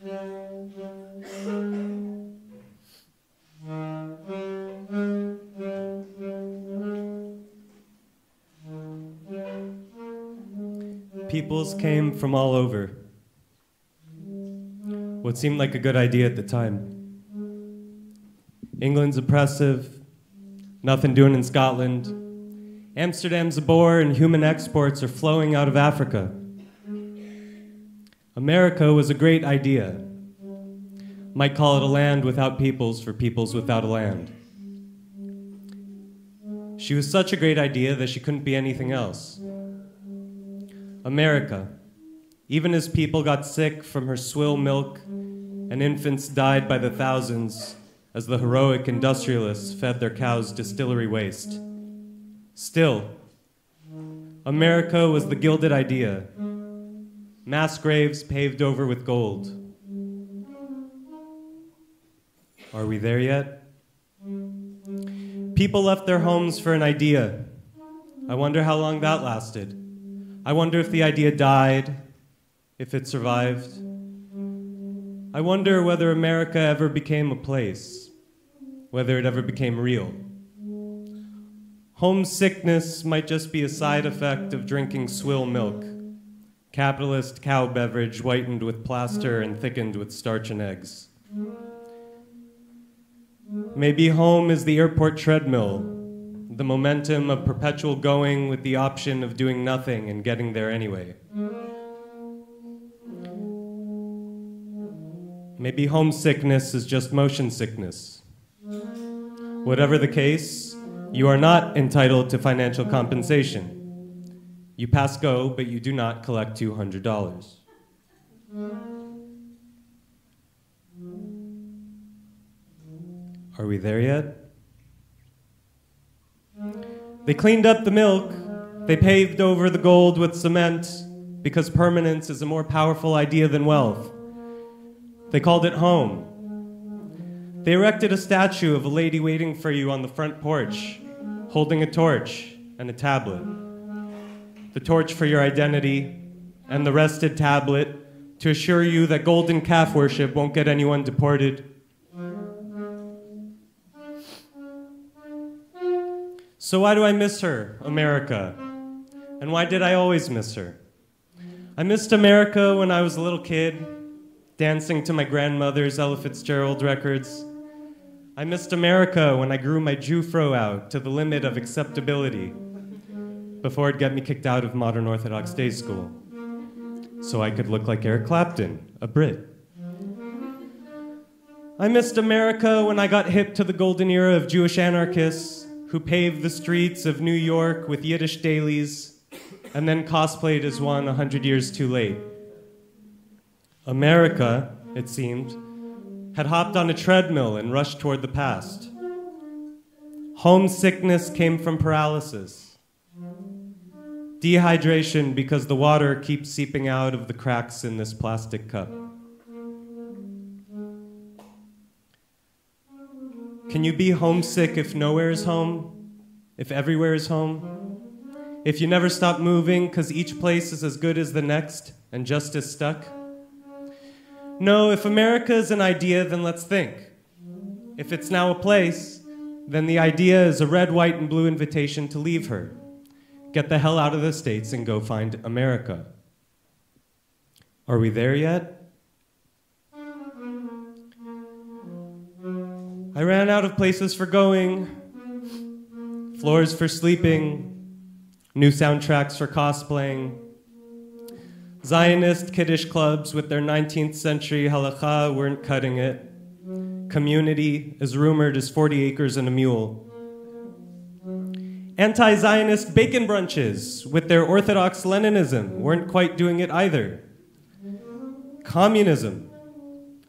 Peoples came from all over. What seemed like a good idea at the time. England's oppressive, nothing doing in Scotland. Amsterdam's a bore and human exports are flowing out of Africa. America was a great idea. Might call it a land without peoples for peoples without a land. She was such a great idea that she couldn't be anything else. America, even as people got sick from her swill milk and infants died by the thousands as the heroic industrialists fed their cows distillery waste. Still, America was the gilded idea, mass graves paved over with gold. Are we there yet? People left their homes for an idea. I wonder how long that lasted. I wonder if the idea died, if it survived. I wonder whether America ever became a place, whether it ever became real. Homesickness might just be a side effect of drinking swill milk, capitalist cow beverage whitened with plaster and thickened with starch and eggs. Maybe home is the airport treadmill, the momentum of perpetual going with the option of doing nothing and getting there anyway. Maybe homesickness is just motion sickness. Whatever the case, you are not entitled to financial compensation. You pass go, but you do not collect $200. Are we there yet? They cleaned up the milk. They paved over the gold with cement because permanence is a more powerful idea than wealth. They called it home. They erected a statue of a lady waiting for you on the front porch, holding a torch and a tablet. The torch for your identity and the rested tablet to assure you that golden calf worship won't get anyone deported. So why do I miss her, America? And why did I always miss her? I missed America when I was a little kid, dancing to my grandmother's Ella Fitzgerald records. I missed America when I grew my Jufro out to the limit of acceptability before it'd get me kicked out of modern Orthodox day school, so I could look like Eric Clapton, a Brit. I missed America when I got hip to the golden era of Jewish anarchists who paved the streets of New York with Yiddish dailies and then cosplayed as one 100 years too late. America, it seemed, had hopped on a treadmill and rushed toward the past. Homesickness came from paralysis. Dehydration because the water keeps seeping out of the cracks in this plastic cup. Can you be homesick if nowhere is home? If everywhere is home? If you never stop moving because each place is as good as the next and just as stuck? No, if America is an idea, then let's think. If it's now a place, then the idea is a red, white, and blue invitation to leave her. Get the hell out of the States and go find America. Are we there yet? I ran out of places for going, floors for sleeping, new soundtracks for cosplaying. Zionist kiddish clubs with their 19th century halakha weren't cutting it. Community as rumored as 40 acres and a mule. Anti-Zionist bacon brunches with their Orthodox Leninism weren't quite doing it either. Communism,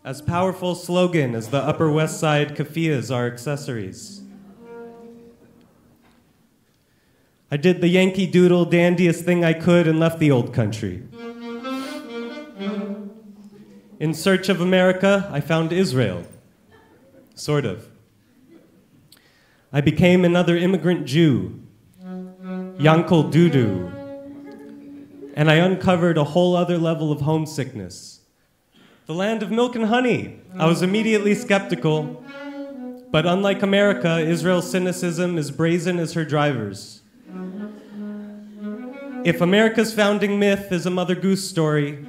as powerful slogan as the Upper West Side keffiyehs are accessories. I did the Yankee Doodle dandiest thing I could and left the old country. In search of America, I found Israel. Sort of. I became another immigrant Jew, Yankel Dudu, and I uncovered a whole other level of homesickness, the land of milk and honey. I was immediately skeptical, but unlike America, Israel's cynicism is brazen as her drivers. If America's founding myth is a Mother Goose story,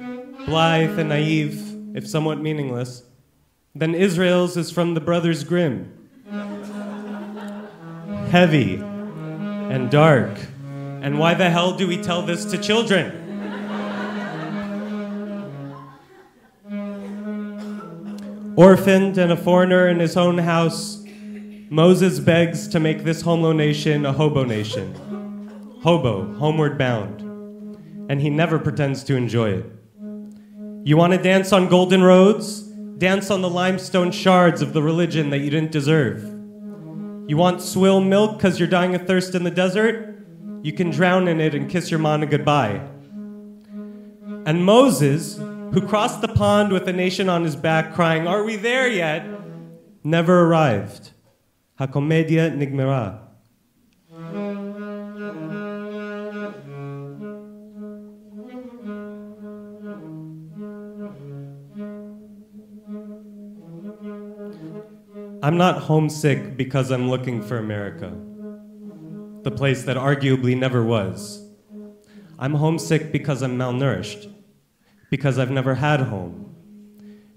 blithe and naive, if somewhat meaningless, then Israel's is from the Brothers Grimm. Heavy and dark. And why the hell do we tell this to children? Orphaned and a foreigner in his own house, Moses begs to make this Homo nation a hobo nation. Hobo, homeward bound. And he never pretends to enjoy it. You want to dance on golden roads? Dance on the limestone shards of the religion that you didn't deserve. You want swill milk because you're dying of thirst in the desert? You can drown in it and kiss your mana goodbye. And Moses, who crossed the pond with a nation on his back crying, "Are we there yet?" never arrived. Hakomedia nigmera. I'm not homesick because I'm looking for America, the place that arguably never was. I'm homesick because I'm malnourished, because I've never had home,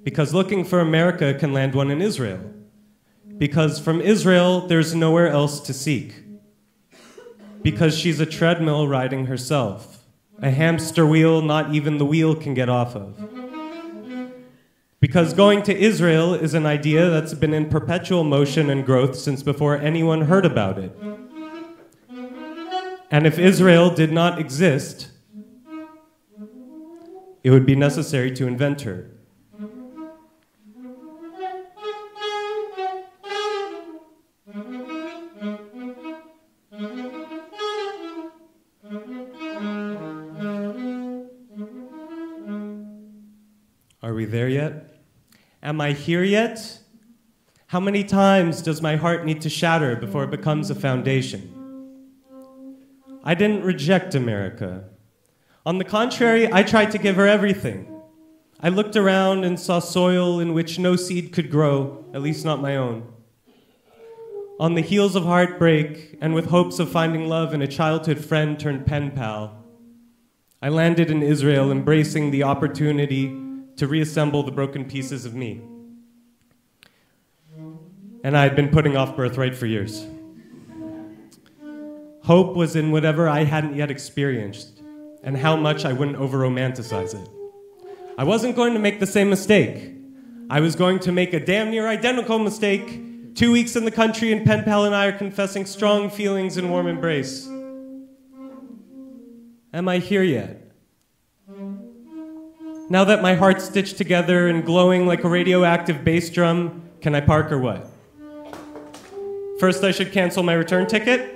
because looking for America can land one in Israel, because from Israel there's nowhere else to seek, because she's a treadmill riding herself, a hamster wheel not even the wheel can get off of. Because going to Israel is an idea that's been in perpetual motion and growth since before anyone heard about it. And if Israel did not exist, it would be necessary to invent her. Are we there yet? Am I here yet? How many times does my heart need to shatter before it becomes a foundation? I didn't reject America. On the contrary, I tried to give her everything. I looked around and saw soil in which no seed could grow, at least not my own. On the heels of heartbreak, and with hopes of finding love in a childhood friend turned pen pal, I landed in Israel, embracing the opportunity to reassemble the broken pieces of me. And I had been putting off birthright for years. Hope was in whatever I hadn't yet experienced, and how much I wouldn't over-romanticize it. I wasn't going to make the same mistake. I was going to make a damn near identical mistake. 2 weeks in the country, and pen pal and I are confessing strong feelings in warm embrace. Am I here yet? Now that my heart's stitched together and glowing like a radioactive bass drum, can I park or what? First, I should cancel my return ticket.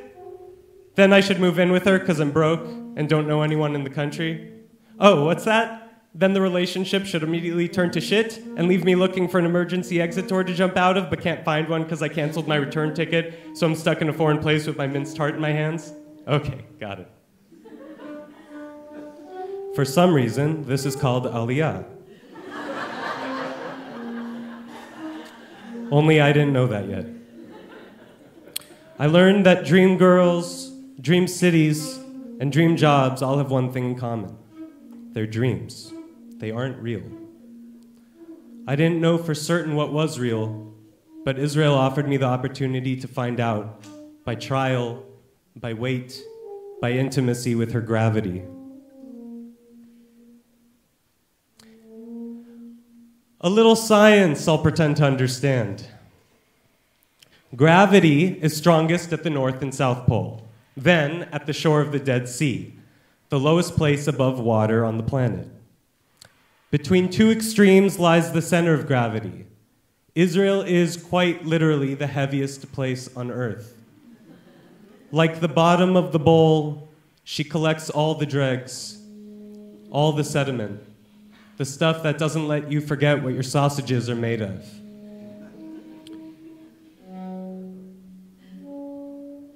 Then I should move in with her because I'm broke and don't know anyone in the country. Oh, what's that? Then the relationship should immediately turn to shit and leave me looking for an emergency exit door to jump out of, but can't find one because I canceled my return ticket, so I'm stuck in a foreign place with my minced heart in my hands. Okay, got it. For some reason, this is called Aliyah. Only I didn't know that yet. I learned that dream girls, dream cities, and dream jobs all have one thing in common. They're dreams. They aren't real. I didn't know for certain what was real, but Israel offered me the opportunity to find out by trial, by weight, by intimacy with her gravity. A little science I'll pretend to understand. Gravity is strongest at the North and South Pole, then at the shore of the Dead Sea, the lowest place above water on the planet. Between two extremes lies the center of gravity. Israel is quite literally the heaviest place on Earth. Like the bottom of the bowl, she collects all the dregs, all the sediment, the stuff that doesn't let you forget what your sausages are made of.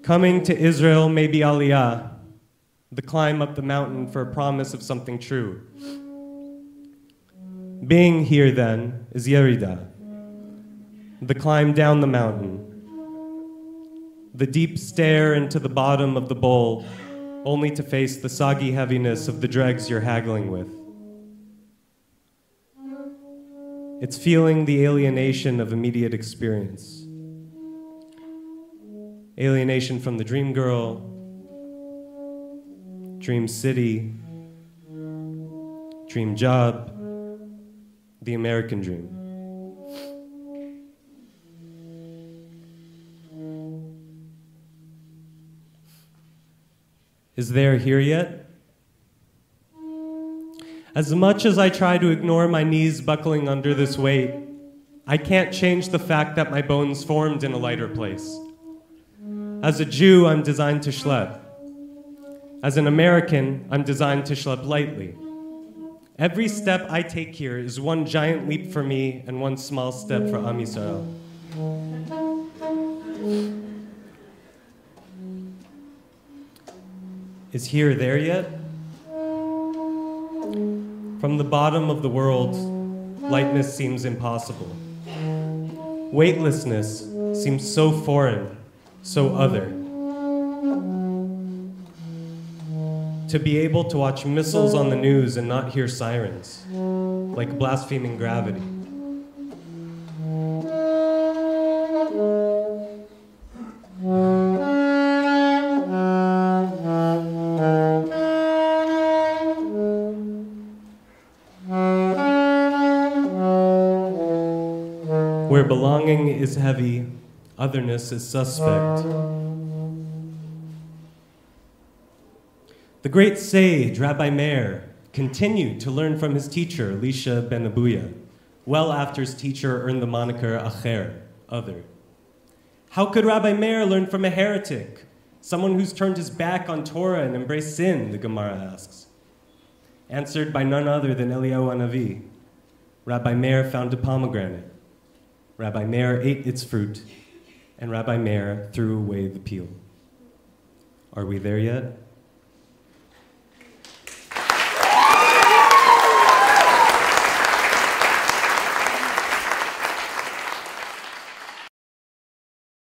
Coming to Israel may be Aliyah, the climb up the mountain for a promise of something true. Being here, then, is Yerida, the climb down the mountain, the deep stare into the bottom of the bowl, only to face the soggy heaviness of the dregs you're haggling with. It's feeling the alienation of immediate experience. Alienation from the dream girl, dream city, dream job, the American dream. Is there here yet? As much as I try to ignore my knees buckling under this weight, I can't change the fact that my bones formed in a lighter place. As a Jew, I'm designed to schlep. As an American, I'm designed to schlep lightly. Every step I take here is one giant leap for me and one small step for Am Yisrael. Is here there yet? From the bottom of the world, lightness seems impossible. Weightlessness seems so foreign, so other. To be able to watch missiles on the news and not hear sirens, like blaspheming gravity. Where belonging is heavy, otherness is suspect. The great sage, Rabbi Meir, continued to learn from his teacher, Elisha ben Abuya, well after his teacher earned the moniker Acher, other. How could Rabbi Meir learn from a heretic, someone who's turned his back on Torah and embraced sin, the Gemara asks? Answered by none other than Eliyahu Hanavi. Rabbi Meir found a pomegranate. Rabbi Meir ate its fruit, and Rabbi Meir threw away the peel. Are we there yet?